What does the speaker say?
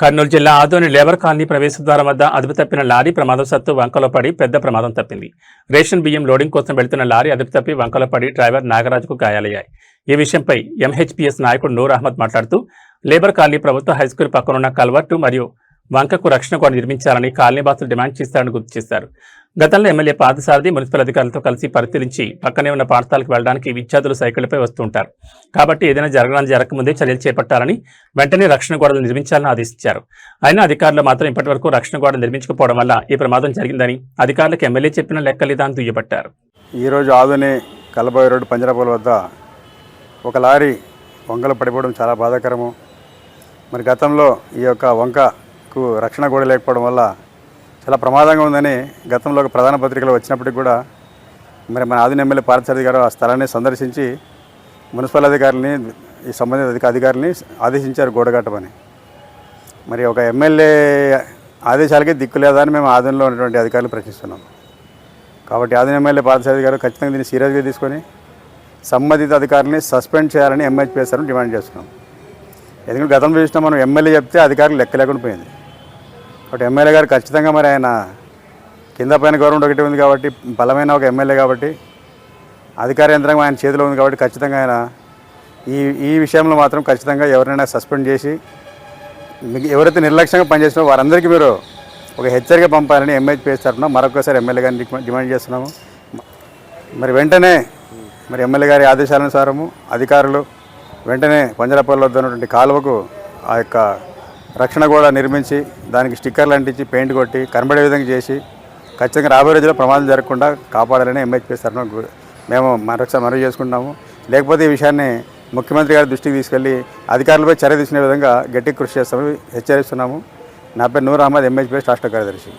కర్నూలు జిల్లా Adoni labour colony ప్రవేశద్వారం వద్ద అదుపు తప్పిన లారీ ప్రమాదవశాత్తు వంకలో పడి పెద్ద ప్రమాదం తప్పింది. రేషన్ బియ్యం లోడింగ్ కోసం వెళ్తున్న లారీ అదుపు తప్పి వంకలో పడి డ్రైవర్ నాగరాజుకు గాయాలయ్యాయి. ఈ విషయంపై ఎంహెచ్పిఎస్ నాయకుడు నూర్ అహ్మద్ మాట్లాడుతూ లేబర్ కాలనీ ప్రభుత్వ హైస్కూల్ పక్కనున్న కల్వర్టు మరియు వంకకు రక్షణ గోడ నిర్మించాలని కాలనీ వాసులు డిమాండ్ చేస్తారని గుర్తు చేశారు. గతంలో ఎమ్మెల్యే పార్థసారథి మున్సిపల్ అధికారులతో కలిసి పరిశీలించి పక్కనే ఉన్న పాఠశాలకు వెళ్లడానికి విద్యార్థులు సైకిళ్లపై వస్తుంటారు కాబట్టి ఏదైనా జరగకముందే చర్యలు చేపట్టాలని, వెంటనే రక్షణ గోడలు నిర్మించాలని ఆదేశించారు. అయినా అధికారులు మాత్రం ఇప్పటివరకు రక్షణ గోడ నిర్మించకపోవడం వల్ల ఈ ప్రమాదం జరిగిందని, అధికారులకు ఎమ్మెల్యే చెప్పిన లెక్కలేదని దుయ్యబట్టారు. ఈరోజు ఆదోని కలబాయి రోడ్డు పంజరాపూల్ వద్ద ఒక లారీ వంకలు పడిపోవడం చాలా బాధాకరము. మరి గతంలో ఈ యొక్క వంకకు రక్షణ గోడ లేకపోవడం వల్ల చాలా ప్రమాదంగా ఉందని గతంలో ఒక ప్రధాన పత్రికలో వచ్చినప్పటికి కూడా మరి మన ఆదోని ఎమ్మెల్యే పార్థసారథి గారు ఆ స్థలాన్ని సందర్శించి మున్సిపల్ అధికారులని, ఈ సంబంధిత అధికారులని ఆదేశించారు గోడ కట్టమని. మరి ఒక ఎమ్మెల్యే ఆదేశాలకే దిక్కు లేదా అని మేము ఆదోనిలో ఉన్నటువంటి అధికారులు ప్రశ్నిస్తున్నాం. కాబట్టి ఆదోని ఎమ్మెల్యే పార్థసారథి గారు ఖచ్చితంగా దీన్ని సీరియస్గా తీసుకొని సంబంధిత అధికారులని సస్పెండ్ చేయాలని ఎంహెచ్పిఎస్ డిమాండ్ చేస్తున్నాం. ఎందుకంటే గతంలో చూసినా మనం ఎమ్మెల్యే చెప్తే అధికారులు లెక్క లేకుండా పోయింది. కాబట్టి ఎమ్మెల్యే గారు ఖచ్చితంగా మరి ఆయన కింద పైన గవర్నమెంట్ ఒకటి ఉంది కాబట్టి, బలమైన ఒక ఎమ్మెల్యే కాబట్టి, అధికార యంత్రాంగం ఆయన చేతిలో ఉంది కాబట్టి ఖచ్చితంగా ఆయన ఈ విషయంలో మాత్రం ఖచ్చితంగా ఎవరైనా సస్పెండ్ చేసి ఎవరైతే నిర్లక్ష్యంగా పనిచేసినా వారందరికీ మీరు ఒక హెచ్చరిక పంపాలని ఎంహెచ్పిఎస్ తరఫున మరొకసారి ఎమ్మెల్యే గారిని డిమాండ్ చేస్తున్నాము. మరి వెంటనే మరి ఎమ్మెల్యే గారి ఆదేశానుసారము అధికారులు వెంటనే పంజరాపూల్ వద్ద ఉన్నటువంటి కాలువకు ఆ యొక్క రక్షణ గోడ నిర్మించి దానికి స్టిక్కర్లు అంటించి పెయింట్ కొట్టి కనబడే విధంగా చేసి ఖచ్చితంగా రాబోయే రోజుల్లో ప్రమాదం జరగకుండా కాపాడాలని ఎంహెచ్పిఎస్ తరఫున మేము మరొకసారి మనవి చేసుకుంటున్నాము. లేకపోతే ఈ విషయాన్ని ముఖ్యమంత్రి గారి దృష్టికి తీసుకెళ్లి అధికారులపై చర్య తీసుకునే విధంగా గట్టి కృషి చేస్తామని హెచ్చరిస్తున్నాము. నా పేరు నూర్ అహ్మద్, ఎంహెచ్పిఎస్ రాష్ట్ర కార్యదర్శి.